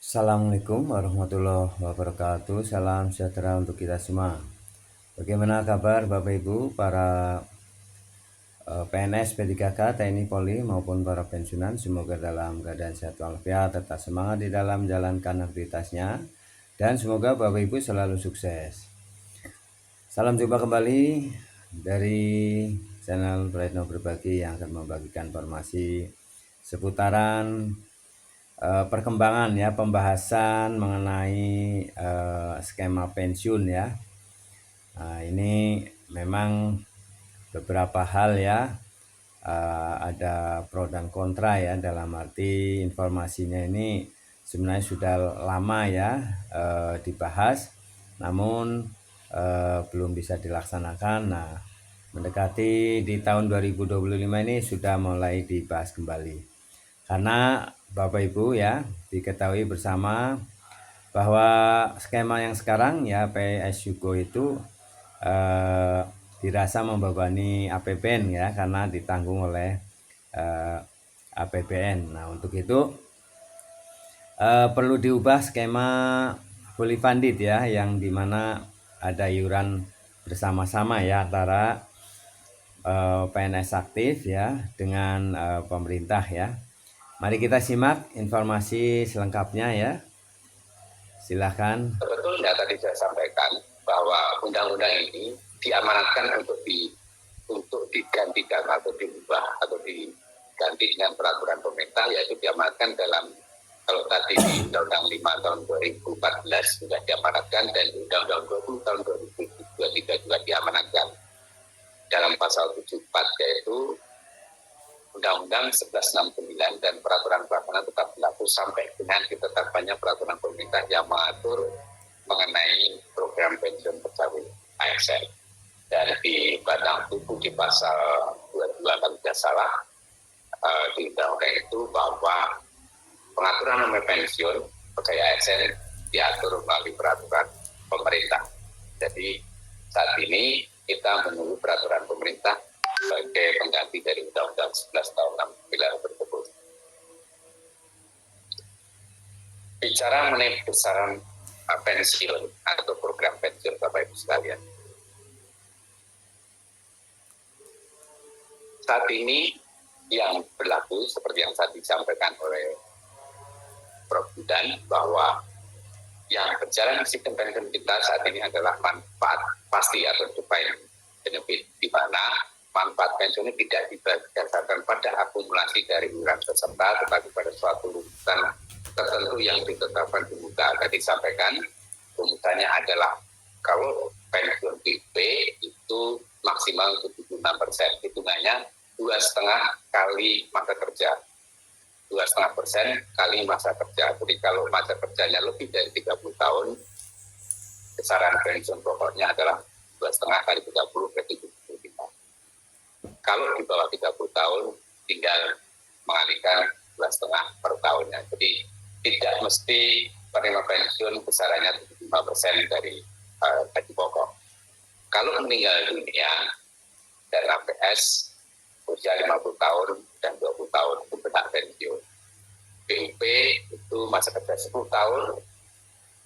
Assalamualaikum warahmatullahi wabarakatuh. Salam sejahtera untuk kita semua. Bagaimana kabar Bapak Ibu para PNS, P3K, TNI, Polri maupun para pensiunan? Semoga dalam keadaan sehat walafiat, tetap semangat di dalam menjalankan aktivitasnya, dan semoga Bapak Ibu selalu sukses. Salam jumpa kembali dari channel Praetno Berbagi yang akan membagikan informasi seputaran perkembangan ya, pembahasan mengenai skema pensiun ya. Nah, ini memang beberapa hal ya, ada pro dan kontra ya, dalam arti informasinya ini sebenarnya sudah lama ya dibahas, namun belum bisa dilaksanakan. Nah, mendekati di tahun 2025 ini sudah mulai dibahas kembali. Karena Bapak Ibu ya, diketahui bersama bahwa skema yang sekarang ya PSYugo itu dirasa membebani APBN ya, karena ditanggung oleh APBN. Nah, untuk itu perlu diubah skema fully funded ya, yang dimana ada iuran bersama-sama ya antara PNS aktif ya dengan pemerintah ya. Mari kita simak informasi selengkapnya ya. Silahkan. Betul nggak tadi saya sampaikan bahwa undang-undang ini diamanatkan untuk digantikan atau diubah atau diganti dengan peraturan pemerintah, yaitu diamanatkan dalam, kalau tadi di Undang-Undang 5 tahun 2014 sudah diamanatkan, dan di Undang-Undang 20 tahun 2023 juga diamanatkan dalam pasal 74, yaitu Undang-Undang 1169 dan peraturan pelaksana tetap berlaku sampai dengan ditetapkannya peraturan pemerintah yang mengatur mengenai program pensiun pegawai ASN. Dan di batang tubuh di pasal 22 kalau tidak salah di undang-undang itu bahwa pengaturan nomor pensiun pegawai ASN diatur melalui peraturan pemerintah. Jadi saat ini kita menunggu peraturan pemerintah sebagai pengganti dari Undang-Undang 11 tahun 69 tersebut. Bicara mengenai besaran pensiun atau program pensiun Bapak Ibu sekalian, saat ini yang berlaku seperti yang tadi disampaikan oleh Prof. Budan, bahwa yang berjalan sistem pensiun kita saat ini adalah manfaat pasti atau defined benefit, di mana manfaat pensiun ini tidak didasarkan pada akumulasi dari iuran peserta, tetapi pada suatu rumusan tertentu yang ditetapkan di muka. Tadi disampaikan rumusannya adalah kalau pensiun PP itu maksimal 76%, hitungannya 2,5 kali masa kerja, 2,5% kali masa kerja. Jadi kalau masa kerjanya lebih dari 30 tahun, besaran pensiun pokoknya adalah 2,5 kali 30 berarti 75. Kalau di bawah 30 tahun, tinggal mengalihkan 2,5 per tahunnya. Jadi tidak mesti penerima pensiun besarannya 75% dari gaji pokok. Kalau meninggal dunia dan APS usia 50 tahun dan 20 tahun itu berhak pensiun. PUP itu masa kerja 10 tahun,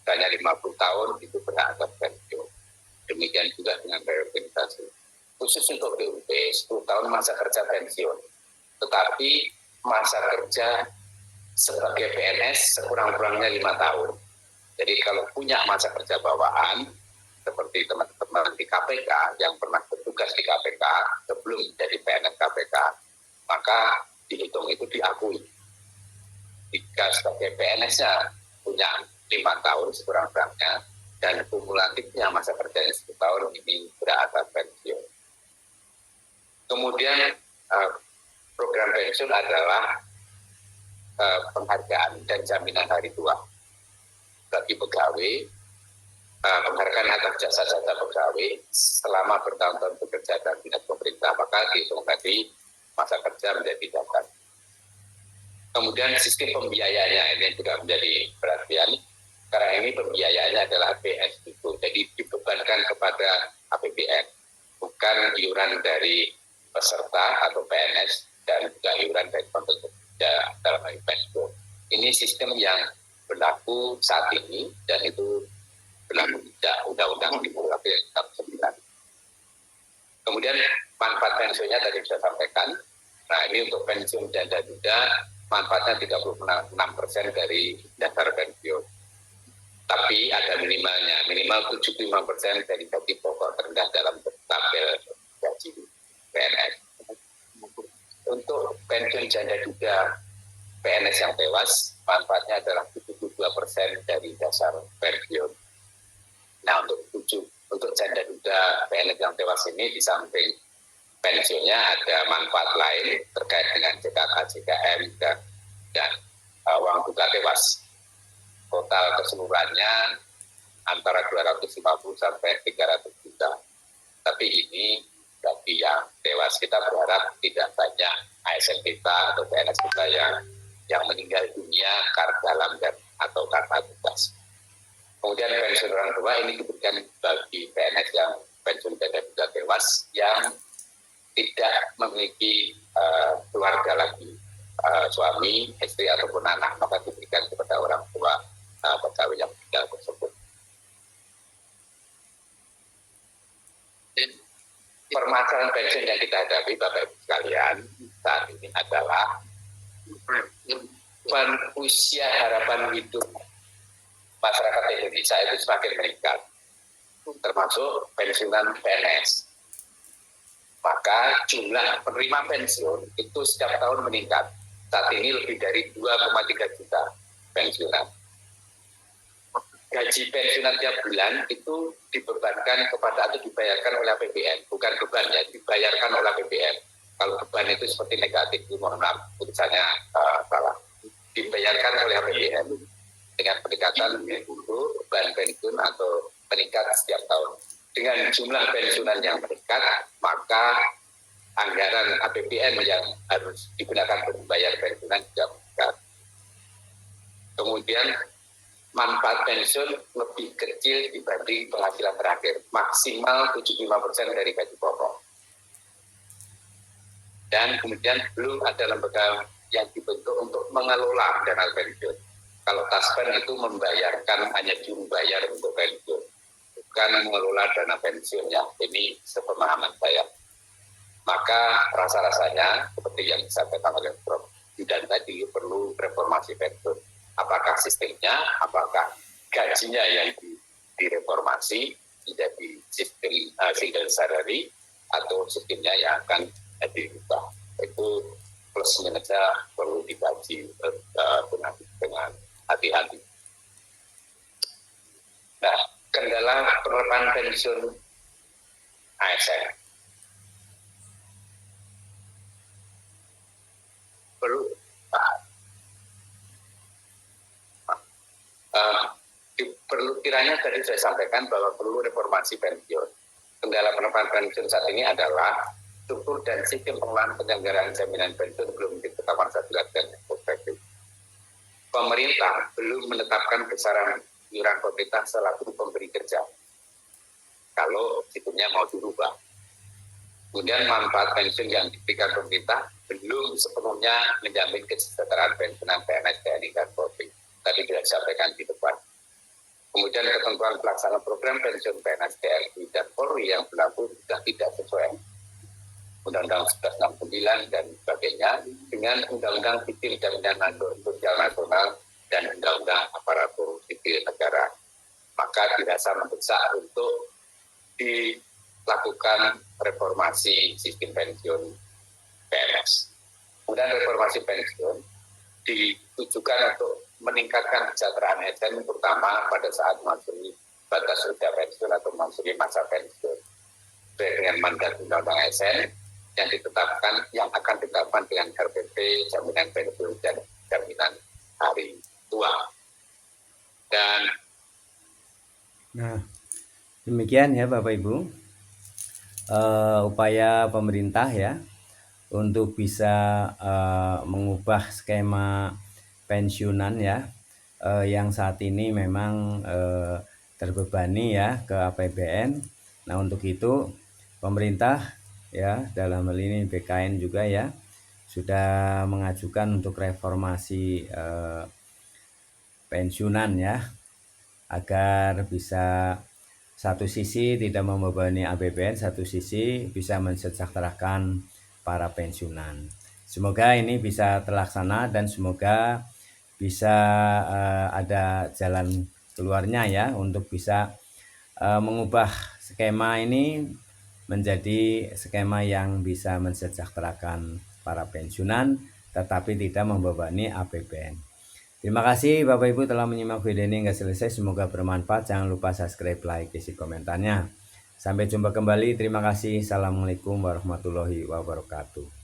hanya 50 tahun itu berhak pensiun. Demikian juga dengan reorganisasi. Khusus untuk PUP 10 tahun masa kerja pensiun, tetapi masa kerja sebagai PNS sekurang-kurangnya 5 tahun. Jadi kalau punya masa kerja bawaan, seperti teman-teman di KPK yang pernah bertugas di KPK sebelum jadi PNS KPK, maka dihitung itu diakui. Jika sebagai PNS-nya punya 5 tahun sekurang-kurangnya, dan kumulatifnya masa kerjanya 10 tahun, ini berhak pensiun. Kemudian program pensiun adalah penghargaan dan jaminan hari tua bagi pegawai, penghargaan atas jasa-jasa pegawai selama bertahun-tahun bekerja dalam dinas pemerintah, maka dihitung tadi masa kerja menjadi dasar. Kemudian sistem pembiayaannya ini juga menjadi perhatian, karena ini pembiayaannya adalah PSYugo, jadi dibebankan kepada APBN, bukan iuran dari peserta atau PNS dan juga iuran dari pekerja dalam PSYugo. Ini sistem yang berlaku saat ini, dan itu berlaku tidak Undang-Undang 2009. Kemudian manfaat pensiunnya tadi sudah sampaikan. Nah, ini untuk pensiun janda duda, manfaatnya 36% dari dasar pensiun. Tapi ada minimalnya, minimal 75% dari gaji pokok terendah dalam tabel gaji PNS. Untuk pensiun janda duda PNS yang tewas, manfaatnya adalah 72% dari dasar pensiun. Nah, untuk janda duda PNS yang tewas ini, di samping pensiunnya ada manfaat lain terkait dengan JKK, JKM, dan uang duka tewas. Total keseluruhannya antara 250 sampai 300 juta. Tapi ini bagi yang tewas, kita berharap tidak banyak ASN kita atau PNS kita yang meninggal dunia karena dalam dan atau karena tugas. Kemudian pensiun orang tua ini diberikan bagi PNS yang pensiun janda duda tewas yang tidak memiliki keluarga lagi, suami, istri ataupun anak, maka diberikan kepada orang tua pegawai yang meninggal tersebut. Permasalahan pensiun yang kita hadapi, Bapak Ibu sekalian, saat ini adalah usia harapan hidup masyarakat Indonesia itu semakin meningkat, termasuk pensiunan PNS. Maka jumlah penerima pensiun itu setiap tahun meningkat. Saat ini lebih dari 2,3 juta pensiunan. Gaji pensiunan tiap bulan itu dibebankan kepada atau dibayarkan oleh APBN, bukan beban ya, dibayarkan oleh APBN. Kalau beban itu seperti negatif, itu mohon maaf, tulisannya salah. Dibayarkan oleh APBN dengan pendekatan beban pensiun atau meningkat setiap tahun. Dengan jumlah pensiunan yang meningkat, maka anggaran APBN yang harus digunakan untuk membayar pensiunan juga meningkat. Kemudian manfaat pensiun lebih kecil dibanding penghasilan terakhir, maksimal 75% dari gaji pokok. Dan kemudian belum ada lembaga yang dibentuk untuk mengelola dana pensiun. Kalau Taspen itu membayarkan hanya juru bayar untuk pensiun, bukan mengelola dana pensiunnya. Ini sepemahaman saya. Maka rasa-rasanya seperti yang disampaikan oleh Prof. Yudan tadi, perlu reformasi pensiun. Apakah sistemnya, apakah gajinya yang direformasi menjadi sistem single salary atau sistemnya yang akan dirubah. Itu plus minusnya perlu dikaji dengan hati-hati. Nah, kendala penerapan pensiun ASN perlu perlu kiranya tadi saya sampaikan bahwa perlu reformasi pensiun. Kendala penerapan pensiun saat ini adalah struktur dan sistem pengelolaan penyelenggaraan jaminan pensiun belum ditetapkan secara jelas dan efektif. Pemerintah belum menetapkan besaran iuran pemerintah selaku pemberi kerja. Kalau sistemnya mau dirubah. Kemudian manfaat pensiun yang diberikan pemerintah belum sepenuhnya menjamin kesejahteraan pensiunan PNS, TNI, dan Polri. Tadi sudah disampaikan di depan. Kemudian ketentuan pelaksanaan program pensiun PNS, TNI, dan Polri yang berlaku sudah tidak sesuai Undang-Undang 1169 dan sebagainya dengan Undang-Undang Sipil Jaminan Sosial Nasional dan Undang-Undang Aparatur Sipil Negara. Maka dirasa mendesak untuk dilakukan reformasi sistem pensiun PNS. Kemudian reformasi pensiun ditujukan untuk meningkatkan kesejahteraan ASN, terutama pada saat memasuki batas usia pensiun atau memasuki masa pensiun. Sesuai dengan mandat Undang-Undang ASN yang ditetapkan, yang akan ditetapkan dengan RPP, jaminan pensiun dan jaminan hari tua. Dan nah, demikian ya Bapak Ibu, upaya pemerintah ya untuk bisa mengubah skema pensiunan ya, yang saat ini memang terbebani ya ke APBN. Nah, untuk itu pemerintah ya, dalam hal ini BKN juga ya, sudah mengajukan untuk reformasi pensiunan ya, agar bisa satu sisi tidak membebani APBN, satu sisi bisa mensejahterakan para pensiunan. Semoga ini bisa terlaksana dan semoga bisa ada jalan keluarnya ya, untuk bisa mengubah skema ini menjadi skema yang bisa mensejahterakan para pensiunan tetapi tidak membebani APBN. Terima kasih Bapak Ibu telah menyimak video ini hingga selesai. Semoga bermanfaat. Jangan lupa subscribe, like, isi komentarnya. Sampai jumpa kembali. Terima kasih. Assalamualaikum warahmatullahi wabarakatuh.